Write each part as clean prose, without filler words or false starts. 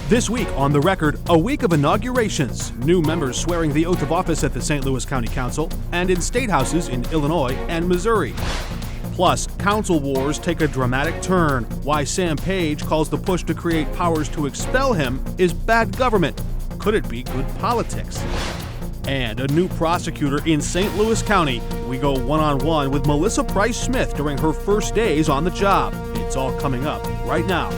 This week on The Record, a week of inaugurations, new members swearing the oath of office at the St. Louis County Council and in state houses in Illinois and Missouri. Plus, council wars take a dramatic turn. Why Sam Page calls the push to create powers to expel him is bad government. Could it be good politics? And a new prosecutor in St. Louis County. We go one-on-one with Melissa Price Smith during her first days on the job. It's all coming up right now.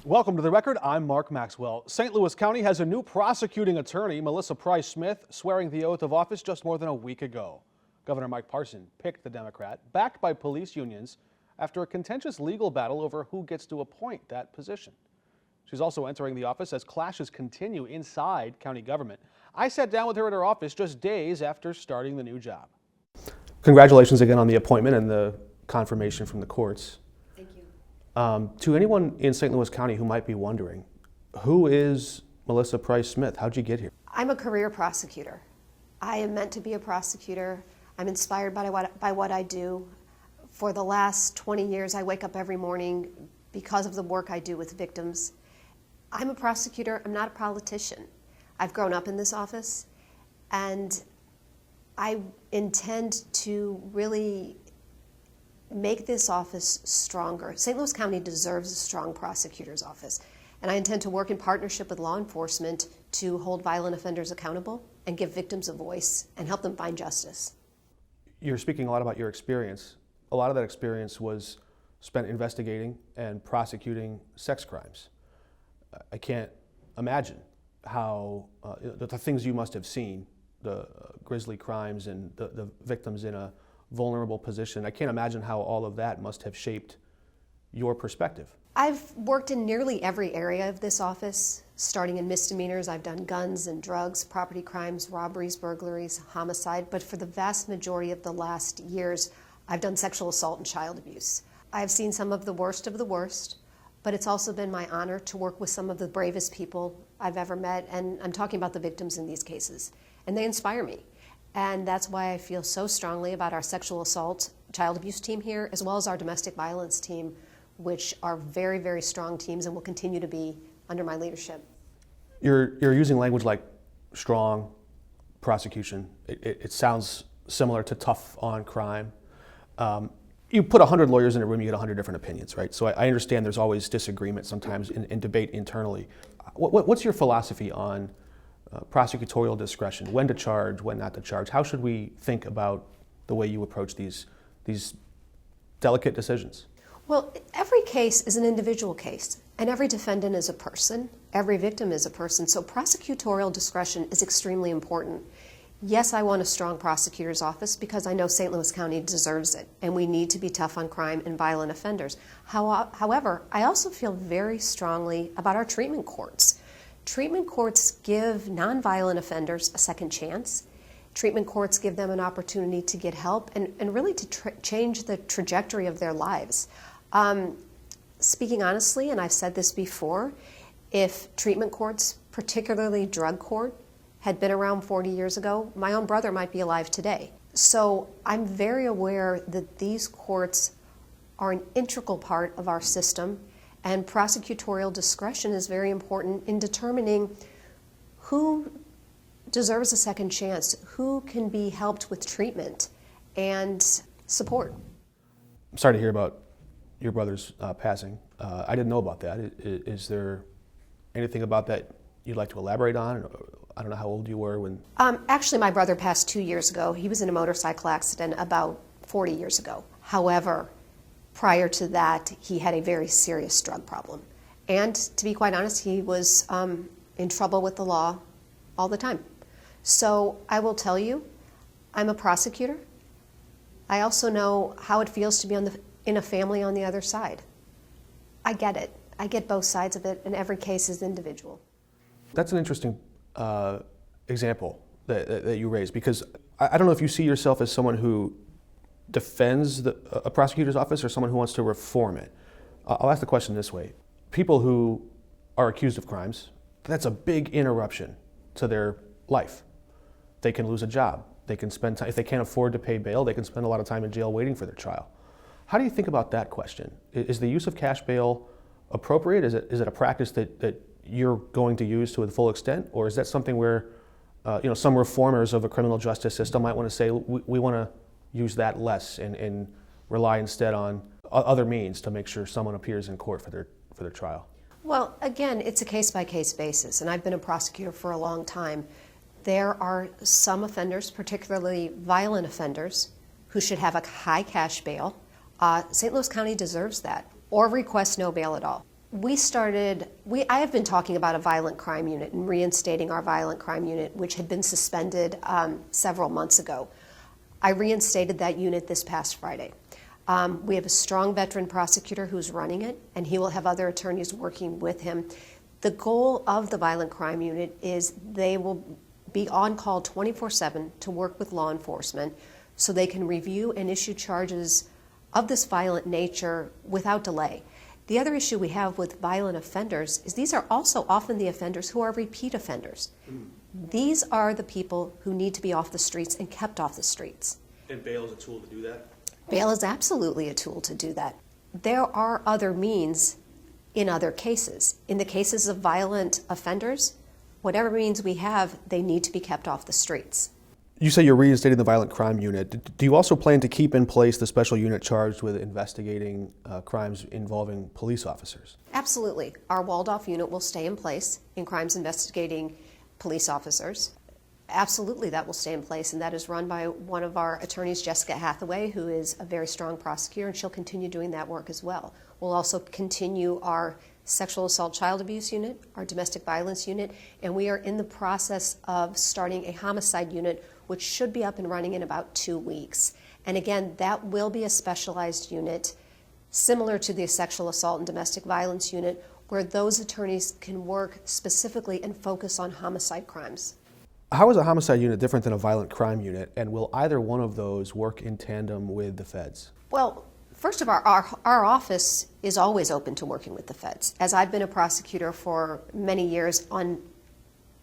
Welcome to The Record. I'm Mark Maxwell. St. Louis County has a new prosecuting attorney, Melissa Price Smith, swearing the oath of office just more than a week ago. Governor Mike Parson picked the Democrat, backed by police unions, after a contentious legal battle over who gets to appoint that position. She's also entering the office as clashes continue inside county government. I sat down with her at her office just days after starting the new job. Congratulations again on the appointment and the confirmation from the courts. To anyone in St. Louis County who might be wondering, who is Melissa Price Smith? How'd you get here? I'm a career prosecutor. I am meant to be a prosecutor. I'm inspired by what I do. For the last 20 years, I wake up every morning because of the work I do with victims. I'm a prosecutor. I'm not a politician. I've grown up in this office, and I intend to really make this office stronger. St. Louis County deserves a strong prosecutor's office, and I intend to work in partnership with law enforcement to hold violent offenders accountable and give victims a voice and help them find justice. You're speaking a lot about your experience. A lot of that experience was spent investigating and prosecuting sex crimes. I can't imagine how the things you must have seen, the grisly crimes and the victims in a vulnerable position. I can't imagine how all of that must have shaped your perspective. I've worked in nearly every area of this office, starting in misdemeanors. I've done guns and drugs, property crimes, robberies, burglaries, homicide, but for the vast majority of the last years, I've done sexual assault and child abuse. I've seen some of the worst, but it's also been my honor to work with some of the bravest people I've ever met, and I'm talking about the victims in these cases, and they inspire me. And that's why I feel so strongly about our sexual assault, child abuse team here, as well as our domestic violence team, which are very, very strong teams and will continue to be under my leadership. You're using language like strong prosecution. It sounds similar to tough on crime. You put 100 lawyers in a room, you get 100 different opinions, right? So I understand there's always disagreement sometimes in debate internally. What's your philosophy on prosecutorial discretion, when to charge, when not to charge? How should we think about the way you approach these delicate decisions? Well, every case is an individual case, and every defendant is a person, every victim is a person, so prosecutorial discretion is extremely important. Yes, I want a strong prosecutor's office because I know St. Louis County deserves it, and we need to be tough on crime and violent offenders. However, I also feel very strongly about our treatment courts. Treatment courts give nonviolent offenders a second chance. Treatment courts give them an opportunity to get help and really to change the trajectory of their lives. Speaking honestly, and I've said this before, if treatment courts, particularly drug court, had been around 40 years ago, my own brother might be alive today. So I'm very aware that these courts are an integral part of our system, and prosecutorial discretion is very important in determining who deserves a second chance, who can be helped with treatment and support. I'm sorry to hear about your brother's passing. I didn't know about that. Is there anything about that you'd like to elaborate on? I don't know how old you were when... Actually, my brother passed 2 years ago. He was in a motorcycle accident about 40 years ago. However, prior to that, he had a very serious drug problem. And to be quite honest, he was in trouble with the law all the time. So I will tell you, I'm a prosecutor. I also know how it feels to be in a family on the other side. I get it. I get both sides of it, and every case is individual. That's an interesting example that you raised, because I don't know if you see yourself as someone who defends a prosecutor's office or someone who wants to reform it. I'll ask the question this way. People who are accused of crimes, that's a big interruption to their life. they can lose a job. They can spend time, if they can't afford to pay bail, they can spend a lot of time in jail waiting for their trial. How do you think about that question? Is the use of cash bail appropriate? Is it a practice that you're going to use to the full extent? Or is that something where some reformers of a criminal justice system might want to say, we want to use that less and rely instead on other means to make sure someone appears in court for their trial? Well, again, it's a case-by-case basis, and I've been a prosecutor for a long time. There are some offenders, particularly violent offenders, who should have a high cash bail. St. Louis County deserves that, or request no bail at all. I have been talking about a violent crime unit and reinstating our violent crime unit, which had been suspended several months ago. I reinstated that unit this past Friday. We have a strong veteran prosecutor who's running it, and he will have other attorneys working with him. The goal of the violent crime unit is they will be on call 24/7 to work with law enforcement so they can review and issue charges of this violent nature without delay. The other issue we have with violent offenders is these are also often the offenders who are repeat offenders. These are the people who need to be off the streets and kept off the streets. And bail is a tool to do that? Bail is absolutely a tool to do that. There are other means in other cases. In the cases of violent offenders, whatever means we have, they need to be kept off the streets. You say you're reinstating the violent crime unit. Do you also plan to keep in place the special unit charged with investigating crimes involving police officers? Absolutely. Our walled-off unit will stay in place in crimes investigating police officers. Absolutely, that will stay in place, and that is run by one of our attorneys, Jessica Hathaway, who is a very strong prosecutor, and she'll continue doing that work as well. We'll also continue our sexual assault child abuse unit, our domestic violence unit, and we are in the process of starting a homicide unit, which should be up and running in about 2 weeks. And again, that will be a specialized unit similar to the sexual assault and domestic violence unit, where those attorneys can work specifically and focus on homicide crimes. How is a homicide unit different than a violent crime unit, and will either one of those work in tandem with the feds? Well, first of all, our office is always open to working with the feds. As I've been a prosecutor for many years, on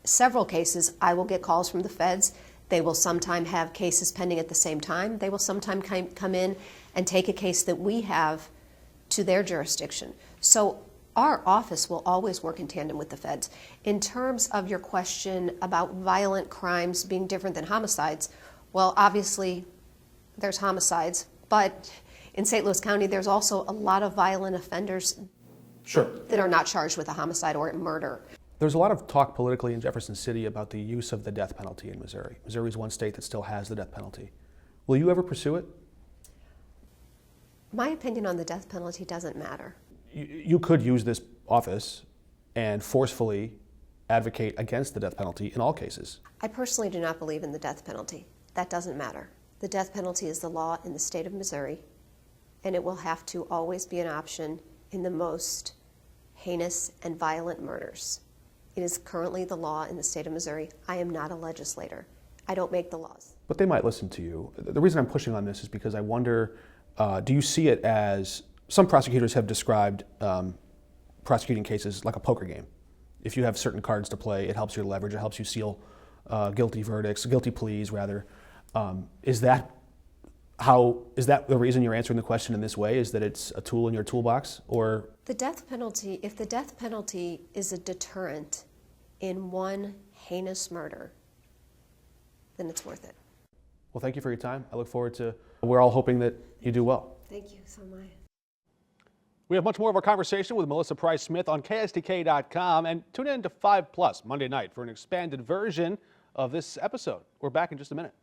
several cases, I will get calls from the feds. They will sometimes have cases pending at the same time. They will sometimes come in and take a case that we have to their jurisdiction. So our office will always work in tandem with the feds. In terms of your question about violent crimes being different than homicides, well, obviously there's homicides, but in St. Louis County there's also a lot of violent offenders that are not charged with a homicide or murder. There's a lot of talk politically in Jefferson City about the use of the death penalty in Missouri. Missouri is one state that still has the death penalty. Will you ever pursue it? My opinion on the death penalty doesn't matter. You could use this office and forcefully advocate against the death penalty in all cases. I personally do not believe in the death penalty. That doesn't matter. The death penalty is the law in the state of Missouri, and it will have to always be an option in the most heinous and violent murders. It is currently the law in the state of Missouri. I am not a legislator. I don't make the laws. But they might listen to you. The reason I'm pushing on this is because I wonder, do you see it as, some prosecutors have described prosecuting cases like a poker game. If you have certain cards to play, it helps your leverage, it helps you seal guilty pleas rather. Is that the reason you're answering the question in this way, is that it's a tool in your toolbox? Or the death penalty, if the death penalty is a deterrent in one heinous murder, then it's worth it. Well, thank you for your time. I look forward to, we're all hoping that you do well. Thank you, so much. We have much more of our conversation with Melissa Price Smith on KSTK.com, and tune in to 5 Plus Monday night for an expanded version of this episode. We're back in just a minute.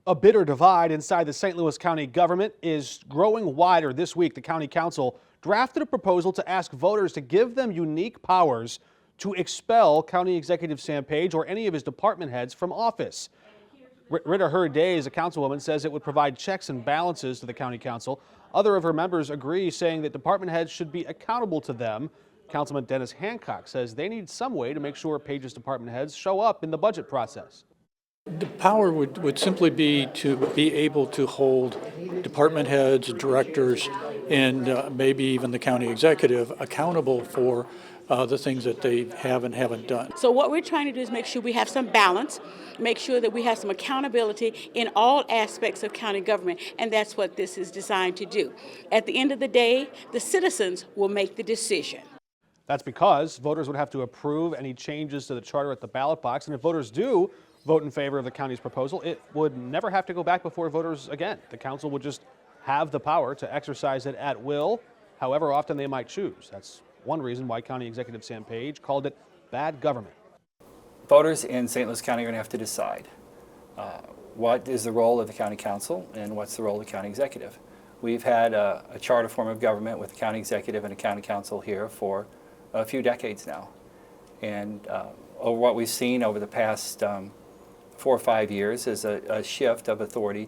A bitter divide inside the St. Louis County government is growing wider. This week, the County Council drafted a proposal to ask voters to give them unique powers to expel County Executive Sam Page or any of his department heads from office. Rita Hurd-Days, a councilwoman, says it would provide checks and balances to the County Council. Other of her members agree, saying that department heads should be accountable to them. Councilman Dennis Hancock says they need some way to make sure Page's department heads show up in the budget process. The power would simply be to be able to hold department heads, directors, and maybe even the county executive accountable for the things that they have and haven't done. So what we're trying to do is make sure we have some balance, make sure that we have some accountability in all aspects of county government, and that's what this is designed to do. At the end of the day, the citizens will make the decision. That's because voters would have to approve any changes to the charter at the ballot box, and if voters do vote in favor of the county's proposal, it would never have to go back before voters again. The council would just have the power to exercise it at will, however often they might choose. That's one reason why County Executive Sam Page called it bad government. Voters in St. Louis County are going to have to decide what is the role of the county council and what's the role of the county executive. We've had a charter form of government with a county executive and a county council here for a few decades now. And over what we've seen over the past 4 or 5 years is a shift of authority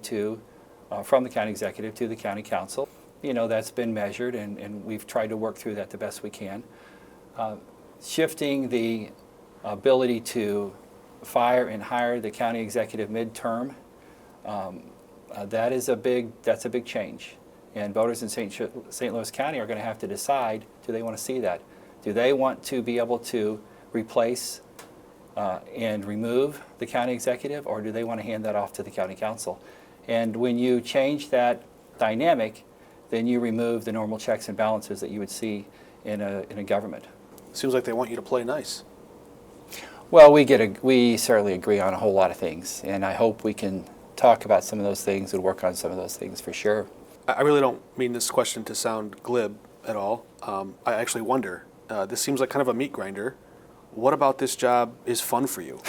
from the county executive to the county council. You know, that's been measured, and we've tried to work through that the best we can. Shifting the ability to fire and hire the county executive midterm, that's a big change. And voters in St. Louis County are going to have to decide, do they want to see that? Do they want to be able to replace and remove the county executive, or do they want to hand that off to the county council? And when you change that dynamic, then you remove the normal checks and balances that you would see in a government. Seems like they want you to play nice. Well, we certainly agree on a whole lot of things, and I hope we can talk about some of those things and work on some of those things for sure. I really don't mean this question to sound glib at all. I actually wonder, this seems like kind of a meat grinder. What about this job is fun for you?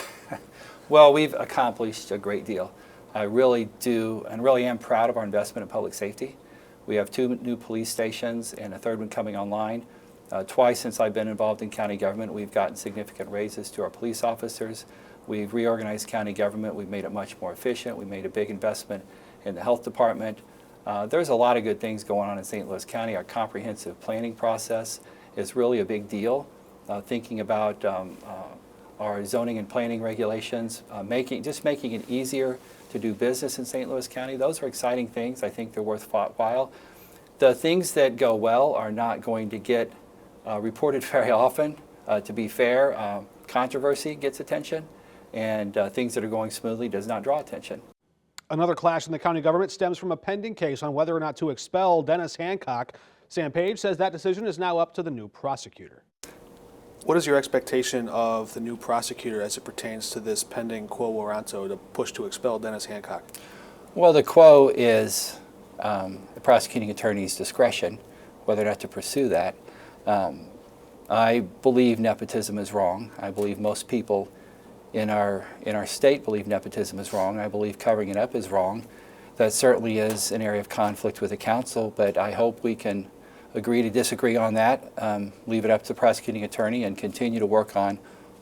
Well, we've accomplished a great deal. I really do, and really am proud of our investment in public safety. We have 2 new police stations and a 3rd one coming online. Twice since I've been involved in county government, we've gotten significant raises to our police officers. We've reorganized county government. We've made it much more efficient. We made a big investment in the health department. There's a lot of good things going on in St. Louis County. Our comprehensive planning process is really a big deal. Thinking about our zoning and planning regulations, just making it easier to do business in St. Louis County. Those are exciting things. I think they're worthwhile. The things that go well are not going to get reported very often. To be fair, controversy gets attention, and things that are going smoothly does not draw attention. Another clash in the county government stems from a pending case on whether or not to expel Dennis Hancock. Sam Page says that decision is now up to the new prosecutor. What is your expectation of the new prosecutor as it pertains to this pending quo warranto to push to expel Dennis Hancock? Well, the quo is the prosecuting attorney's discretion, whether or not to pursue that. I believe nepotism is wrong. I believe most people in our state believe nepotism is wrong. I believe covering it up is wrong. That certainly is an area of conflict with the council, but I hope we can agree to disagree on that, leave it up to the prosecuting attorney, and continue to work on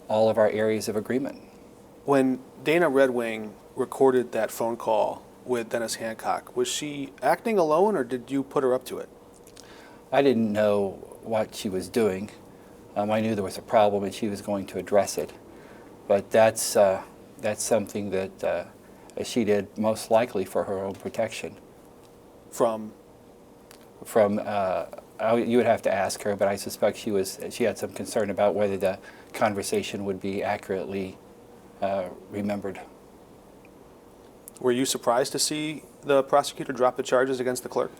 all of our areas of agreement. When Dana Red Wing recorded that phone call with Dennis Hancock, was she acting alone, or did you put her up to it? I didn't know what she was doing. I knew there was a problem and she was going to address it. But that's something that she did most likely for her own protection. From you would have to ask her, but I suspect she had some concern about whether the conversation would be accurately remembered. Were you surprised to see the prosecutor drop the charges against the clerk?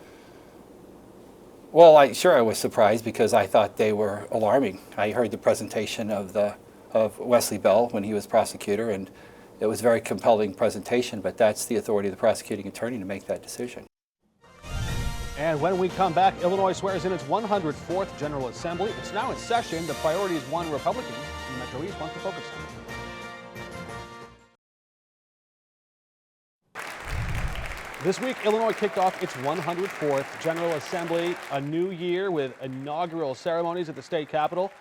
Well, I was surprised because I thought they were alarming. I heard the presentation of Wesley Bell when he was prosecutor, and it was a very compelling presentation, but that's the authority of the prosecuting attorney to make that decision. And when we come back, Illinois swears in its 104th General Assembly. It's now in session. The priorities one Republican in Metro East wants to focus on. This week, Illinois kicked off its 104th General Assembly, a new year with inaugural ceremonies at the state capitol.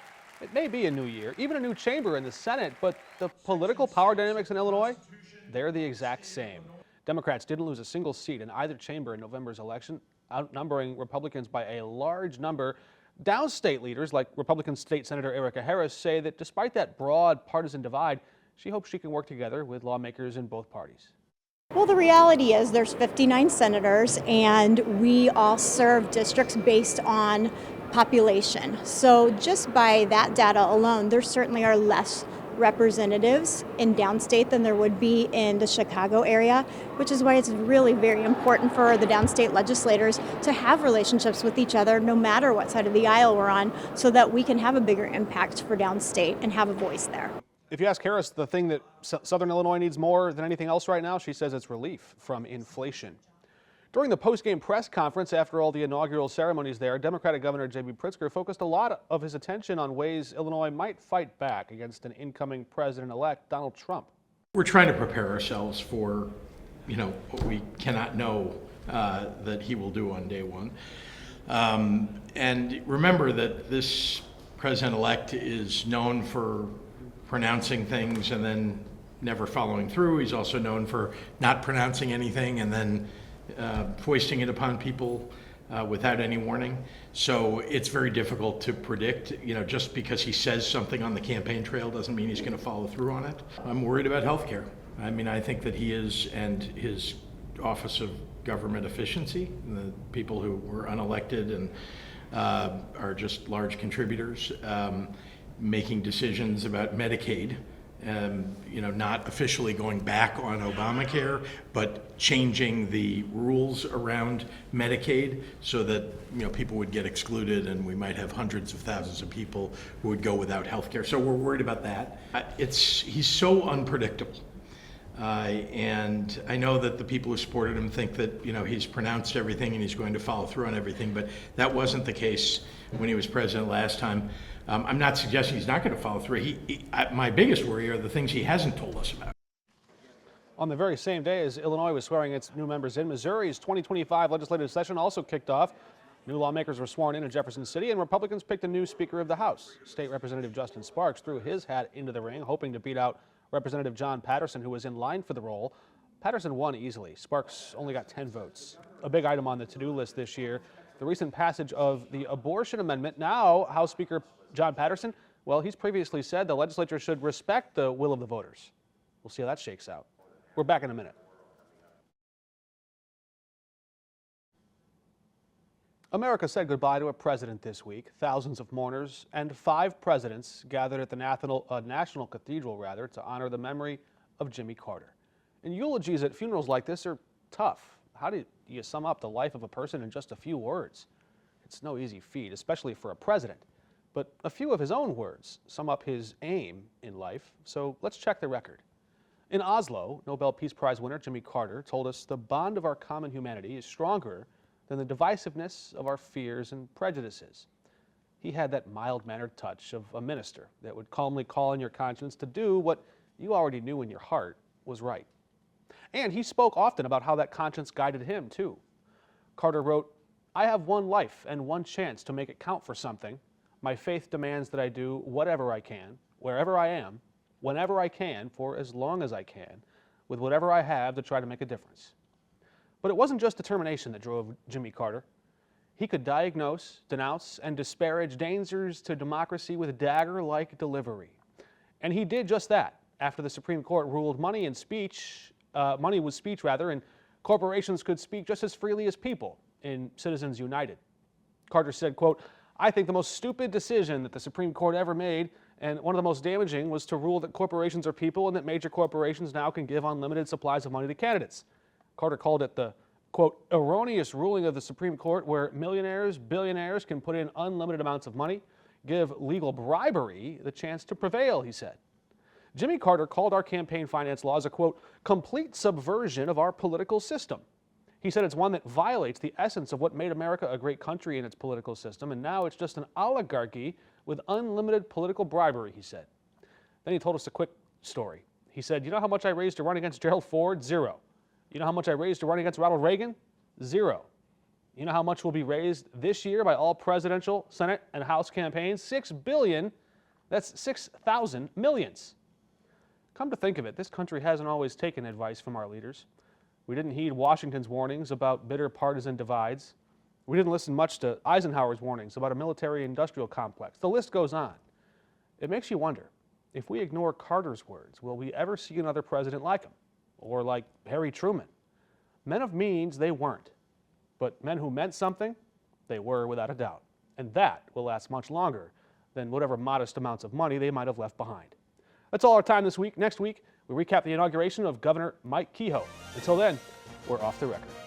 It may be a new year, even a new chamber in the Senate, but the political power dynamics in Illinois, they're the exact same. Democrats didn't lose a single seat in either chamber in November's election, outnumbering Republicans by a large number. Downstate leaders like Republican State Senator Erica Harris say that despite that broad partisan divide, she hopes she can work together with lawmakers in both parties. Well, the reality is there's 59 senators, and we all serve districts based on population. So just by that data alone, there certainly are less representatives in downstate than there would be in the Chicago area, which is why it's really very important for the downstate legislators to have relationships with each other no matter what side of the aisle we're on, so that we can have a bigger impact for downstate and have a voice there. If you ask Harris the thing that Southern Illinois needs more than anything else right now, she says it's relief from inflation. During the post-game press conference after all the inaugural ceremonies there, Democratic Governor J.B. Pritzker focused a lot of his attention on ways Illinois might fight back against an incoming president-elect, Donald Trump. We're trying to prepare ourselves for, what we cannot know that he will do on day one. And remember that this president-elect is known for pronouncing things and then never following through. He's also known for not pronouncing anything and then foisting it upon people without any warning. So it's very difficult to predict. Just because he says something on the campaign trail doesn't mean he's going to follow through on it. I'm worried about healthcare. I think that he is, and his Office of Government Efficiency, the people who were unelected and are just large contributors, making decisions about Medicaid. Not officially going back on Obamacare, but changing the rules around Medicaid so that people would get excluded, and we might have hundreds of thousands of people who would go without health care. So we're worried about that. He's so unpredictable. And I know that the people who supported him think that he's pronounced everything and he's going to follow through on everything, but that wasn't the case when he was president last time. I'm not suggesting he's not going to follow through. My biggest worry are the things he hasn't told us about. On the very same day as Illinois was swearing its new members in, Missouri's 2025 legislative session also kicked off. New lawmakers were sworn in Jefferson City, and Republicans picked a new Speaker of the House. State Representative Justin Sparks threw his hat into the ring, hoping to beat out Representative John Patterson, who was in line for the role. Patterson won easily. Sparks only got 10 votes. A big item on the to-do list this year, the recent passage of the abortion amendment. Now, House Speaker John Patterson, well, he's previously said the legislature should respect the will of the voters. We'll see how that shakes out. We're back in a minute. America said goodbye to a president this week. Thousands of mourners and 5 presidents gathered at the National Cathedral to honor the memory of Jimmy Carter. And eulogies at funerals like this are tough. How do you sum up the life of a person in just a few words? It's no easy feat, especially for a president. But a few of his own words sum up his aim in life, so let's check the record. In Oslo, Nobel Peace Prize winner Jimmy Carter told us the bond of our common humanity is stronger than the divisiveness of our fears and prejudices. He had that mild-mannered touch of a minister that would calmly call on your conscience to do what you already knew in your heart was right. And he spoke often about how that conscience guided him, too. Carter wrote, "I have one life and one chance to make it count for something. My faith demands that I do whatever I can, wherever I am, whenever I can, for as long as I can, with whatever I have to try to make a difference." But it wasn't just determination that drove Jimmy Carter. He could diagnose, denounce, and disparage dangers to democracy with dagger-like delivery. And he did just that after the Supreme Court ruled money was speech, and corporations could speak just as freely as people in Citizens United. Carter said, quote, "I think the most stupid decision that the Supreme Court ever made, and one of the most damaging, was to rule that corporations are people and that major corporations now can give unlimited supplies of money to candidates." Carter called it the, quote, "erroneous ruling of the Supreme Court where millionaires, billionaires can put in unlimited amounts of money, give legal bribery the chance to prevail," he said. Jimmy Carter called our campaign finance laws a, quote, "complete subversion of our political system." He said it's one that violates the essence of what made America a great country in its political system, and now it's just an oligarchy with unlimited political bribery, he said. Then he told us a quick story. He said, "You know how much I raised to run against Gerald Ford? $0. You know how much I raised to run against Ronald Reagan? $0. You know how much will be raised this year by all presidential, Senate, and House campaigns? $6 billion. That's 6,000 millions." Come to think of it, this country hasn't always taken advice from our leaders. We didn't heed Washington's warnings about bitter partisan divides. We didn't listen much to Eisenhower's warnings about a military-industrial complex. The list goes on. It makes you wonder, if we ignore Carter's words, will we ever see another president like him? Or like Harry Truman? Men of means, they weren't. But men who meant something, they were without a doubt. And that will last much longer than whatever modest amounts of money they might have left behind. That's all our time this week. Next week, we recap the inauguration of Governor Mike Kehoe. Until then, we're off the record.